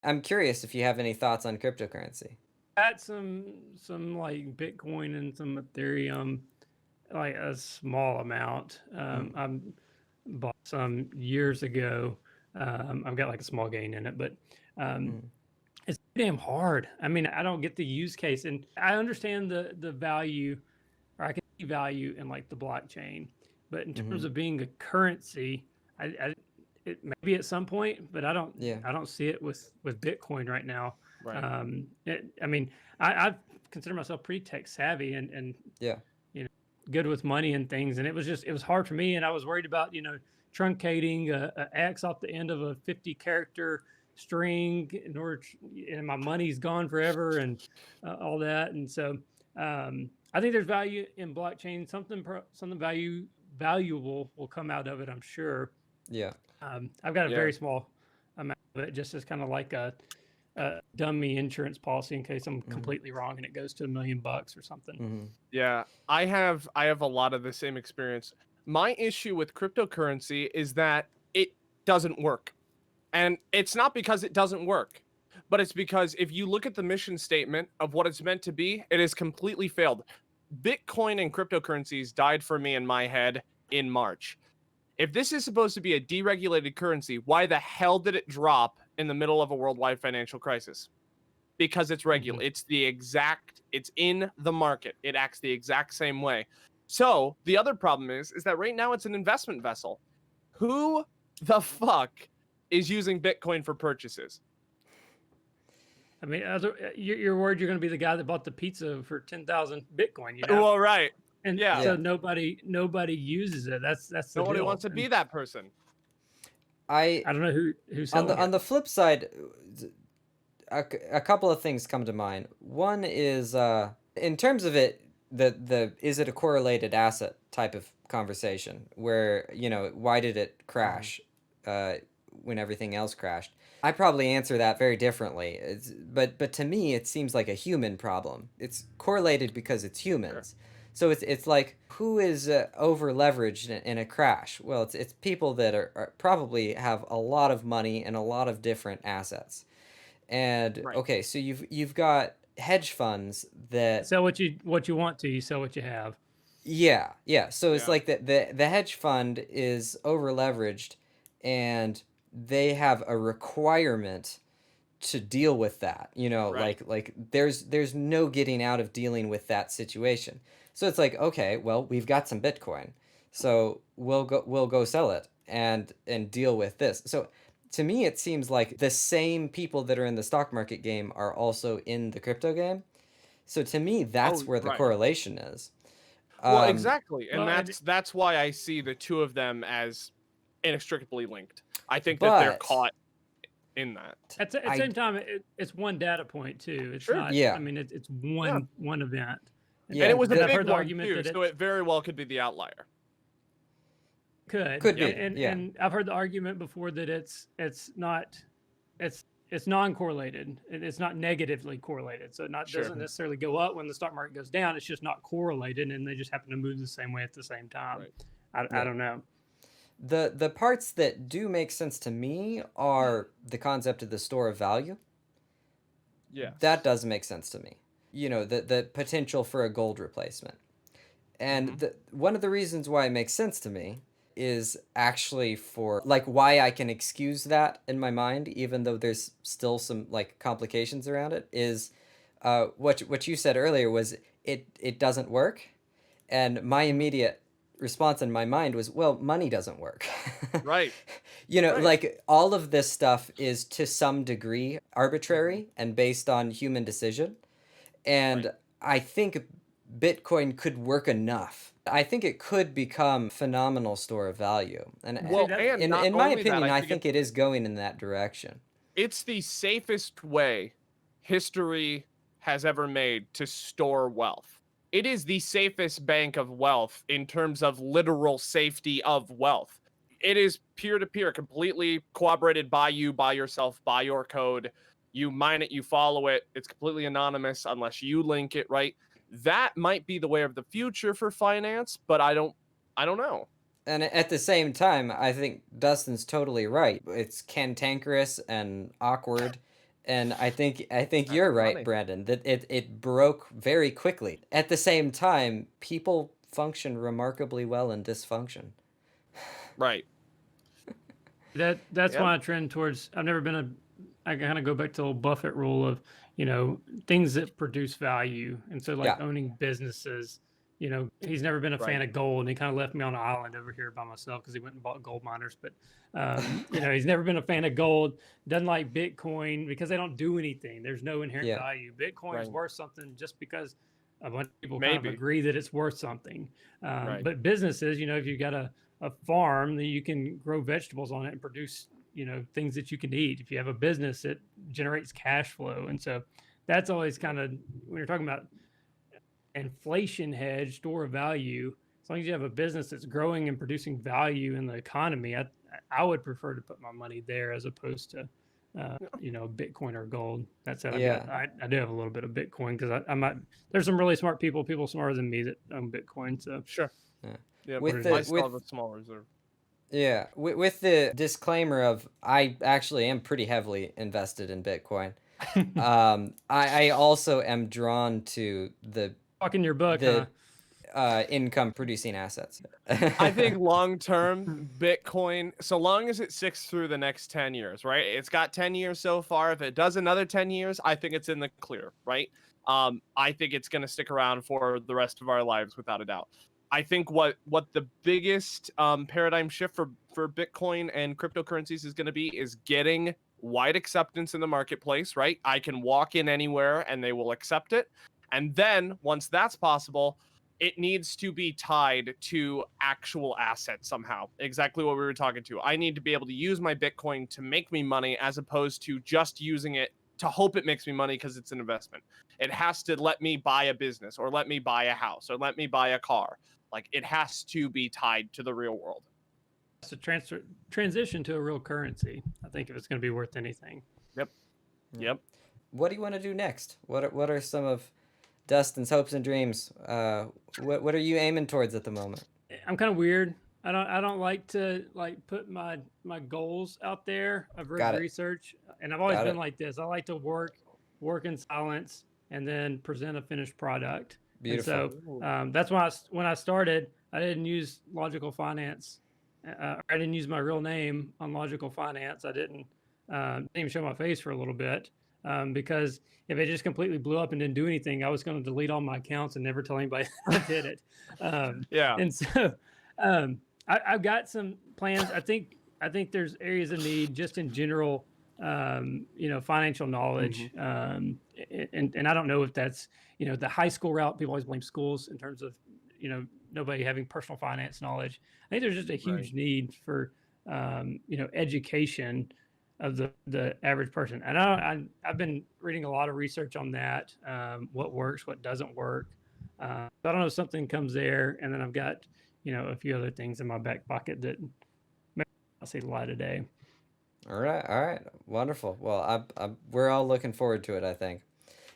I'm curious if you have any thoughts on cryptocurrency. Got some like Bitcoin and some Ethereum, like a small amount. Mm, I bought some years ago. I've got like a small gain in it, but um, mm, it's damn hard. I mean, I don't get the use case, and I understand the value, or I can see value in like the blockchain, but in terms mm-hmm. of being a currency, I it maybe at some point, but Yeah, I don't see it with Bitcoin right now. Right. I mean, I consider myself pretty tech savvy and yeah. you know good with money and things, and it was hard for me, and I was worried about truncating a X off the end of a 50 character string in order and my money's gone forever and all that, and so I think there's value in blockchain. Something valuable will come out of it, I'm sure. Yeah. I've got a Yeah. very small amount of it, just as kind of like a dummy insurance policy in case I'm Mm-hmm. completely wrong and it goes to $1 million or something. Mm-hmm. Yeah. I have a lot of the same experience. My issue with cryptocurrency is that it doesn't work. And it's not because it doesn't work, but it's because if you look at the mission statement of what it's meant to be, it has completely failed. Bitcoin and cryptocurrencies died for me in my head in March. If this is supposed to be a deregulated currency, why the hell did it drop in the middle of a worldwide financial crisis? Because it's Mm-hmm. regular. It's in the market. It acts the exact same way. So the other problem is that right now it's an investment vessel. Who the fuck is using Bitcoin for purchases? I mean, you're worried you're going to be the guy that bought the pizza for 10,000 Bitcoin, Well, right. and Yeah. so Yeah. nobody uses it. That's the Nobody deal. wants to be And that person. I I don't know who's on selling the it. flip side, a couple of things come to mind. One is in terms of it, the is it a correlated asset type of conversation where, why did it Mhm. crash uh, when everything else crashed? I probably answer that very differently. But to me, it seems like a human problem. It's correlated because it's Sure. humans. So it's like who is over leveraged in a crash? Well, it's people that are probably have a lot of money and a lot of different assets. And Right. okay, so you've got hedge funds that Sell what you want to. You sell what you have. yeah, yeah. So it's Yeah. like the hedge fund is over leveraged and they have a requirement to deal with that. Right. Like there's no getting out of dealing with that situation. So it's like, okay, well, we've got some Bitcoin. So we'll go sell it and deal with this. So to me it seems like the same people that are in the stock market game are also in the crypto game. So to me Oh, that's where the right. correlation is. Well, Um exactly. And Well, that's why I see the two of them as inextricably linked. I think that they're but caught in that. at the I same time, it's one data point too. It's Sure. not. I yeah, mean, it's Yeah. one event, and And yeah, it was a and I've big heard the one argument too, that so it's it very well could be the outlier. could, could Yep. be. Yeah. and I've heard the argument before that it's not it's non-correlated. It's not negatively correlated, so it not Sure. doesn't necessarily go up when the stock market goes down. It's just not correlated, and they just happen to move the same way at the same time. Right. I Yeah. don't know. The parts that do make sense to me are the concept of the store of value. That Yes. does make sense to me. The potential for a gold replacement. Hmm. And one of the reasons why it makes sense to me is actually for like why I can excuse that in my mind, even though there's still some like complications around it, is what you said earlier was it doesn't work. And my Hmm. immediate response in my mind was, well, money doesn't work. Right. Right. Like all of this stuff is to some degree Hmm. arbitrary and based on human decision. Right. And I think Bitcoin could work enough. I think it could become a phenomenal store of value. And See Well, that and not in my only that, opinion, I I think think it is going in that direction. it's the safest way history has ever made to store wealth. It is the safest bank of wealth in terms of literal safety of wealth. It is peer to peer, completely corroborated by you, by yourself, by your code. You mine it, you follow it. It's completely anonymous unless you link it, right? That might be the way of the future for finance, but I don't know. And at the same time, I think Dustin's totally right. It's cantankerous and awkward And I think That's you're right, funny. Brandon, that it broke very quickly. At the same time, people function remarkably well in dysfunction. Right. That's Yep. why I trend towards. I've never been a. I kind of go back to the old Buffett rule of, things that produce value, and so like Yeah. owning businesses. He's never been a fan Right. of gold, and he kind of left me on an island over here by myself because he went and bought gold miners. But he's never been a fan of gold. Doesn't like Bitcoin because they don't do anything. There's no inherent Yeah. value. Bitcoin is Right. worth something just because a bunch of people kind of Maybe. agree that it's worth something. Right. But businesses, if you've got a farm that you can grow vegetables on it and produce things that you can eat. If you have a business, it generates cash flow. And so that's always kind of, when you're talking about inflation hedge, store of value, as long as you have a business that's growing and producing value in the economy, I would prefer to put my money there as opposed to Bitcoin or gold. That said, Yeah. I do have a little bit of Bitcoin because I might, there's some really smart people smarter than me that own Bitcoin. So Sure. Yeah. Yeah. With I the still with have a small reserve. Yeah, with the disclaimer of I actually am pretty heavily invested in Bitcoin. I also am drawn to Talking your book, huh? the income producing assets. I think long term, Bitcoin, so long as it sticks through the next 10 years, right? It's got 10 years so far. If it does another 10 years, I think it's in the clear, right? I think it's going to stick around for the rest of our lives without a doubt. I think what the biggest paradigm shift for Bitcoin and cryptocurrencies is going to be is getting wide acceptance in the marketplace, right? I can walk in anywhere and they will accept it. And then once that's possible, it needs to be tied to actual assets somehow. Exactly what we were talking to. I need to be able to use my Bitcoin to make me money as opposed to just using it to hope it makes me money because it's an investment. It has to let me buy a business or let me buy a house or let me buy a car. Like it has to be tied to the real world. To transition to a real currency, I think, if it's going to be worth anything. Yep. Yep. What do you want to do next? What are some of Dustin's hopes and dreams? What are you aiming towards at the moment? I'm kind of weird. I don't like to put my goals out there. I've read Got it. research, and I've always Got been it. like this. I like to work in silence, and then present a finished product. And Beautiful. so that's why when I started, I didn't use logical finance. I didn't use my real name on logical finance. I didn't even show my face for a little bit because if it just completely blew up and didn't do anything, I was going to delete all my accounts and never tell anybody I did it. Yeah. And so I've got some plans. I think there's areas of need just in general, financial knowledge. And I don't know if that's, the high school route. People always blame schools in terms of, nobody having personal finance knowledge. I think there's just a huge Right. need for, education of the average person. And I've been reading a lot of research on that, what works, what doesn't work. I don't know if something comes there, and then I've got, a few other things in my back pocket that maybe I'll see the light of day. All right. Wonderful. Well, we're all looking forward to it, I think.